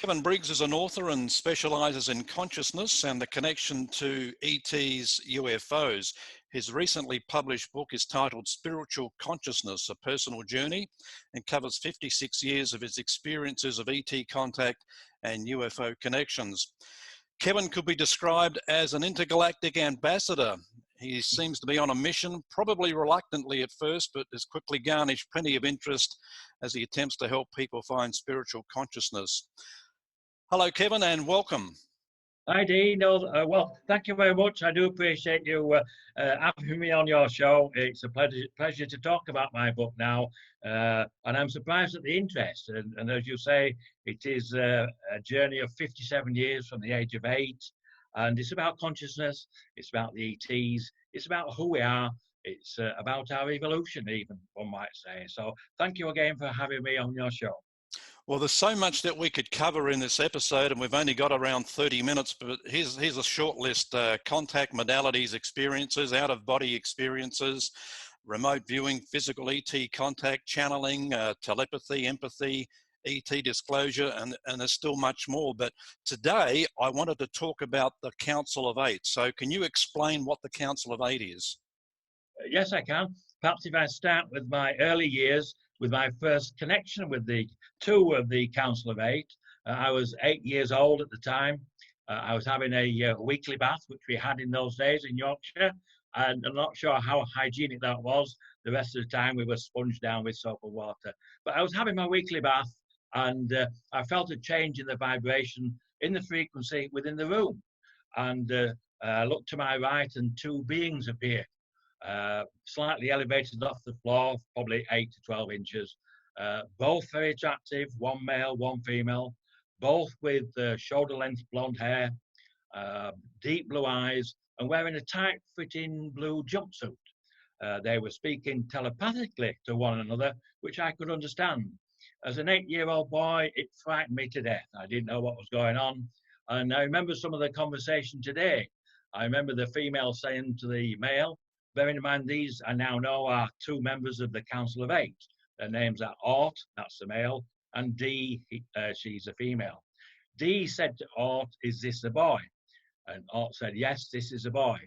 Kevin Briggs is an author and specialises in consciousness and the connection to ETs, UFOs. His recently published book is titled Spiritual Consciousness, A Personal Journey, and covers 56 years of his experiences of ET contact and UFO connections. Kevin could be described as an intergalactic ambassador. He seems to be on a mission, probably reluctantly at first, but has quickly garnished plenty of interest as he attempts to help people find spiritual consciousness. Hello, Kevin, and welcome. Hi, Dean. Well, thank you very much. I do appreciate you having me on your show. It's a pleasure to talk about my book now, and I'm surprised at the interest. And as you say, it is a journey of 57 years from the age of 8, and it's about consciousness. It's about the ETs. It's about who we are. It's about our evolution, even one might say. So, thank you again for having me on your show. Well, there's so much that we could cover in this episode, and we've only got around 30 minutes, but here's a short list: contact modalities, experiences, out-of-body experiences, remote viewing, physical ET contact, channeling, telepathy, empathy, ET disclosure, and there's still much more. But today, I wanted to talk about the Council of Eight. So can you explain what the Council of Eight is? Yes, I can. Perhaps if I start with my early years, with my first connection with the two of the Council of Eight. I was 8 years old at the time. I was having a weekly bath, which we had in those days in Yorkshire, and I'm not sure how hygienic that was. The rest of the time we were sponged down with soap and water. But I was having my weekly bath, and I felt a change in the vibration, in the frequency within the room. And I looked to my right, and two beings appeared. Slightly elevated off the floor, probably 8 to 12 inches. Both very attractive, one male, one female, both with shoulder-length blonde hair, deep blue eyes, and wearing a tight-fitting blue jumpsuit. They were speaking telepathically to one another, which I could understand. As an 8-year-old boy, it frightened me to death. I didn't know what was going on. And I remember some of the conversation today. I remember the female saying to the male, bearing in mind these I now know are two members of the Council of Eight. Their names are Ort, that's the male, and Dee, she's a female. Dee said to Ort, "Is this a boy?" And Ort said, "Yes, this is a boy."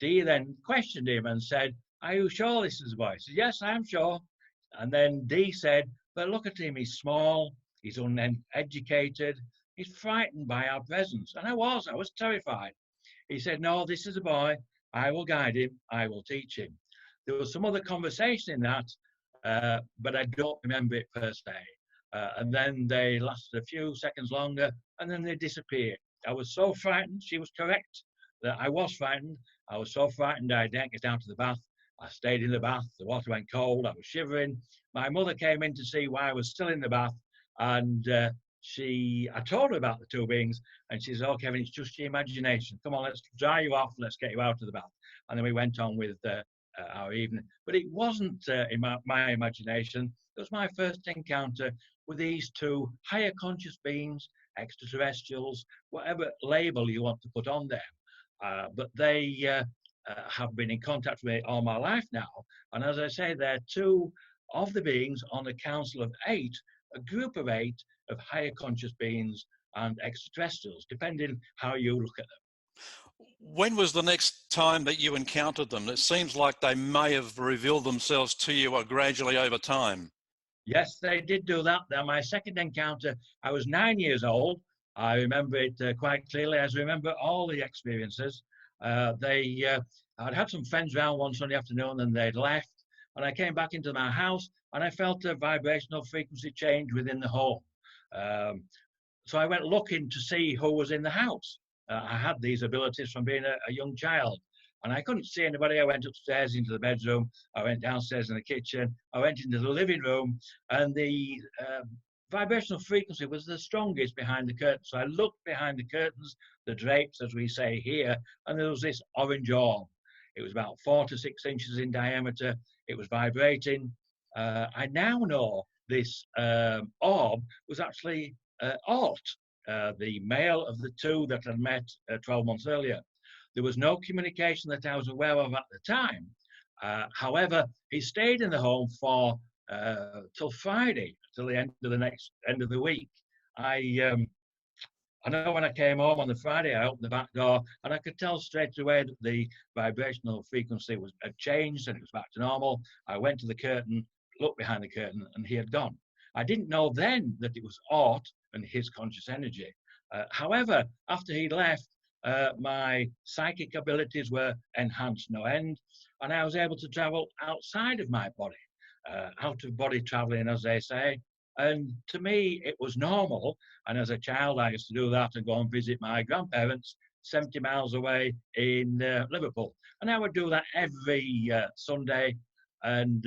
Dee then questioned him and said, "Are you sure this is a boy?" He said, "Yes, I am sure." And then Dee said, "But look at him, he's small, he's uneducated, he's frightened by our presence." And I was terrified. He said, "No, this is a boy. I will guide him. I will teach him." There was some other conversation in that, but I don't remember it per se. And then they lasted a few seconds longer, and then they disappeared. I was so frightened. She was correct that I was frightened. I was so frightened I didn't get down to the bath. I stayed in the bath. The water went cold. I was shivering. My mother came in to see why I was still in the bath, and I told her about the two beings, and she said, "Oh, Kevin, it's just your imagination. Come on, let's dry you off. Let's get you out of the bath." And then we went on with our evening. But it wasn't in my imagination. It was my first encounter with these two higher conscious beings, extraterrestrials, whatever label you want to put on them. But they have been in contact with me all my life now. And as I say, they're two of the beings on the Council of Eight, a group of 8 of higher conscious beings and extraterrestrials, depending how you look at them. When was the next time that you encountered them? It seems like they may have revealed themselves to you gradually over time. Yes, they did do that. Now, my second encounter, I was 9 years old. I remember it quite clearly, as I remember all the experiences. I'd had some friends around one Sunday afternoon, and they'd left. And I came back into my house, and I felt a vibrational frequency change within the home. So I went looking to see who was in the house. I had these abilities from being a young child, and I couldn't see anybody. I went upstairs into the bedroom. I went downstairs in the kitchen. I went into the living room, and the vibrational frequency was the strongest behind the curtains. So I looked behind the curtains, the drapes, as we say here, and there was this orange orb. It was about 4 to 6 inches in diameter. It was vibrating. I now know this orb was actually Ort, the male of the two that had met 12 months earlier. There was no communication that I was aware of at the time. However, he stayed in the home for till Friday, till the end of the week. I I know when I came home on the Friday, I opened the back door and I could tell straight away that the vibrational frequency had changed and it was back to normal. I went to the curtain, looked behind the curtain, and he had gone. I didn't know then that it was Art and his conscious energy. However, after he left, my psychic abilities were enhanced no end, and I was able to travel outside of my body, out of body traveling, as they say. And to me, it was normal. And as a child, I used to do that and go and visit my grandparents 70 miles away in Liverpool. And I would do that every Sunday. And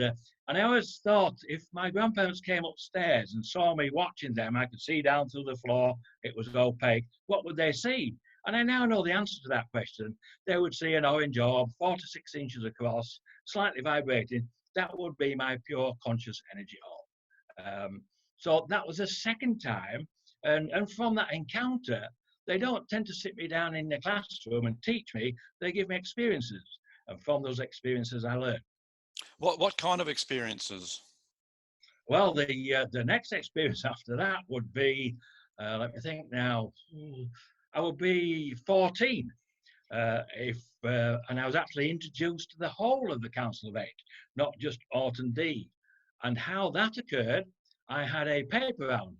I always thought if my grandparents came upstairs and saw me watching them, I could see down through the floor, it was opaque, what would they see? And I now know the answer to that question. They would see an orange orb, 4 to 6 inches across, slightly vibrating. That would be my pure conscious energy orb. So that was the second time. And from that encounter, they don't tend to sit me down in the classroom and teach me. They give me experiences. And from those experiences, I learn. What kind of experiences? Well, the next experience after that would be, let me think now, I would be 14 and I was actually introduced to the whole of the Council of Eight, not just Orton D. And how that occurred, I had a paper round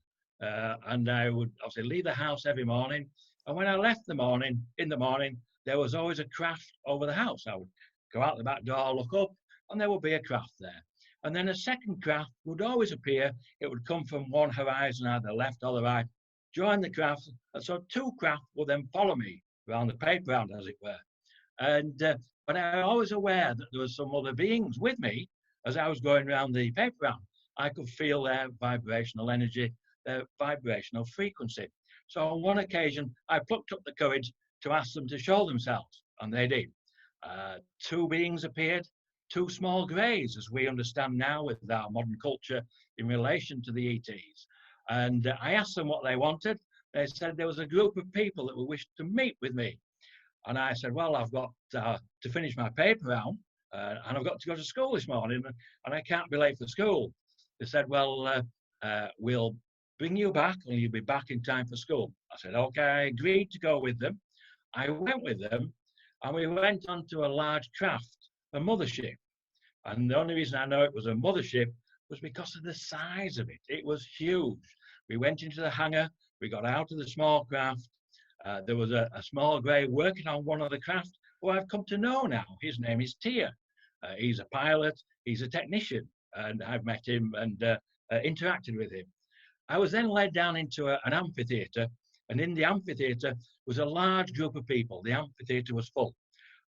and I would obviously leave the house every morning. And when I left in the morning, there was always a craft over the house. I would go out the back door, look up, and there would be a craft there. And then a second craft would always appear. It would come from one horizon, either left or the right, join the craft. And so 2 craft would then follow me around the paper round, as it were. And but I was always aware that there was some other beings with me as I was going around the paper round. I could feel their vibrational energy, their vibrational frequency. So on one occasion, I plucked up the courage to ask them to show themselves, and they did. 2 beings appeared, 2 small greys, as we understand now with our modern culture in relation to the ETs. And I asked them what they wanted. They said there was a group of people that would wish to meet with me. And I said, well, I've got to finish my paper round, and I've got to go to school this morning, and I can't be late for school. They said, well, we'll bring you back, and you'll be back in time for school. I said, okay, I agreed to go with them. I went with them, and we went onto a large craft, a mothership. And the only reason I know it was a mothership was because of the size of it. It was huge. We went into the hangar, we got out of the small craft. There was a small grey working on one of the craft who I've come to know now. His name is Tia. He's a pilot, he's a technician, and I've met him and interacted with him. I was then led down into an amphitheatre, and in the amphitheatre was a large group of people. The amphitheatre was full.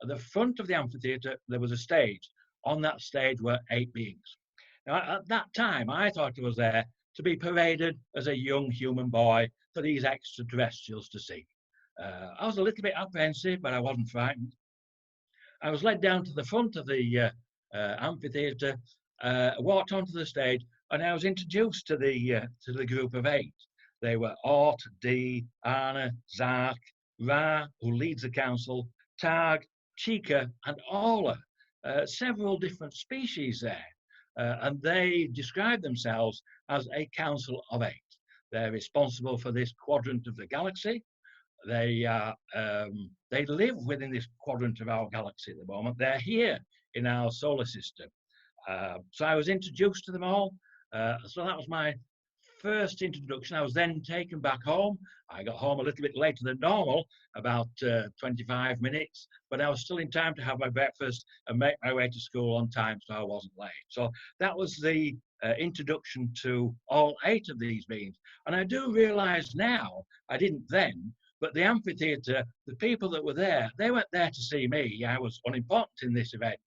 At the front of the amphitheatre, there was a stage. On that stage were 8 beings. Now, at that time, I thought I was there to be paraded as a young human boy for these extraterrestrials to see. I was a little bit apprehensive, but I wasn't frightened. I was led down to the front of the amphitheatre, walked onto the stage, and I was introduced to the group of 8. They were Ort, D, Anna, Zark, Ra, who leads the council, Tag, Chica, and Orla. Several different species there. And they describe themselves as a council of 8. They're responsible for this quadrant of the galaxy. They live within this quadrant of our galaxy at the moment. They're here in our solar system. So I was introduced to them all. So that was my first introduction. I was then taken back home. I got home a little bit later than normal, about 25 minutes, but I was still in time to have my breakfast and make my way to school on time, so I wasn't late. So that was the introduction to all 8 of these beings. And I do realize now, I didn't then, but the amphitheatre, the people that were there, they weren't there to see me. I was unimportant in this event.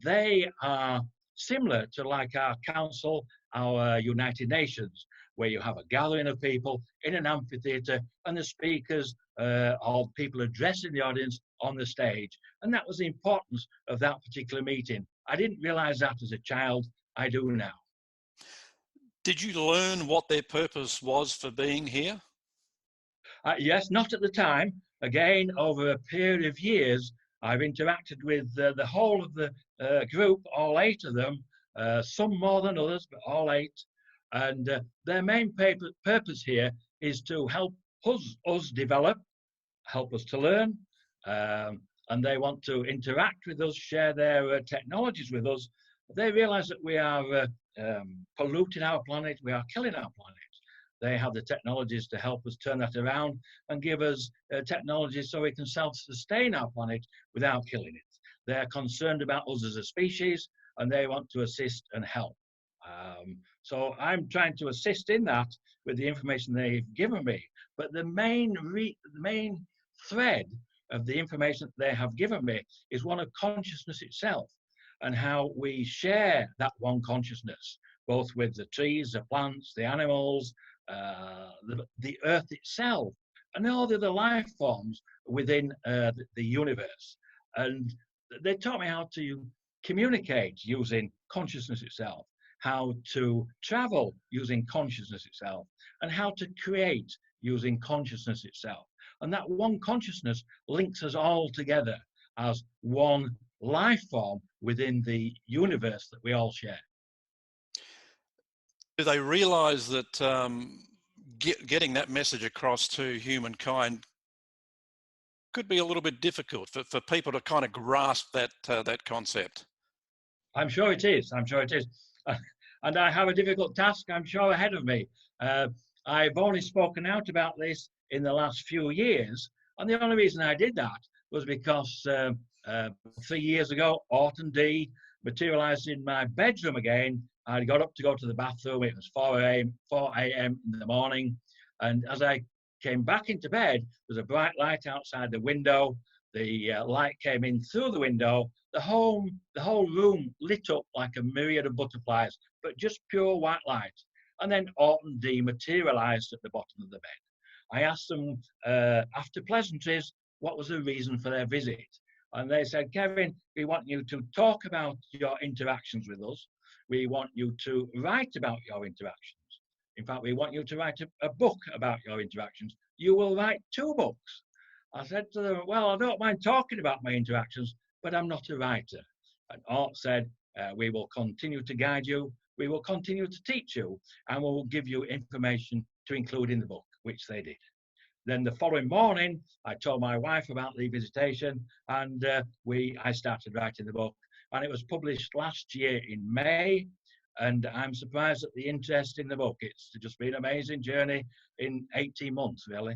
They are similar to like our council, our United Nations, where you have a gathering of people in an amphitheatre and the speakers or people addressing the audience on the stage. And that was the importance of that particular meeting. I didn't realize that as a child. I do now. Did you learn what their purpose was for being here? Yes, not at the time. Again, over a period of years, I've interacted with the whole of the group, all 8 of them, some more than others, but all 8. And their main purpose here is to help us develop, help us to learn, and they want to interact with us, share their technologies with us. They realize that we are polluting our planet, we are killing our planet. They have the technologies to help us turn that around and give us technologies so we can self-sustain our planet without killing it. They're concerned about us as a species, and they want to assist and help. So I'm trying to assist in that with the information they've given me. But the main thread of the information that they have given me is one of consciousness itself, and how we share that one consciousness, both with the trees, the plants, the animals, the earth itself, and all the other life forms within the universe. And they taught me how to communicate using consciousness itself, how to travel using consciousness itself, and how to create using consciousness itself. And that one consciousness links us all together as one life form within the universe that we all share. Do they realize that getting that message across to humankind could be a little bit difficult for people to kind of grasp that that concept? I'm sure it is. I'm sure it is. And I have a difficult task, I'm sure, ahead of me. I've only spoken out about this in the last few years. And the only reason I did that was because 3 years ago, Autumn D materialized in my bedroom again. I got up to go to the bathroom. It was 4 a.m. in the morning. And as I came back into bed, there was a bright light outside the window. The light came in through the window. The whole room lit up like a myriad of butterflies, but just pure white light. And then Autumn D materialized at the bottom of the bed. I asked them, after pleasantries, what was the reason for their visit? And they said, Kevin, we want you to talk about your interactions with us. We want you to write about your interactions. In fact, we want you to write a book about your interactions. You will write 2 books. I said to them, well, I don't mind talking about my interactions, but I'm not a writer. And Art said, we will continue to guide you. We will continue to teach you, and we will give you information to include in the book, which they did. Then the following morning, I told my wife about the visitation, and I started writing the book. And it was published last year in May. And I'm surprised at the interest in the book. It's just been an amazing journey in 18 months, really.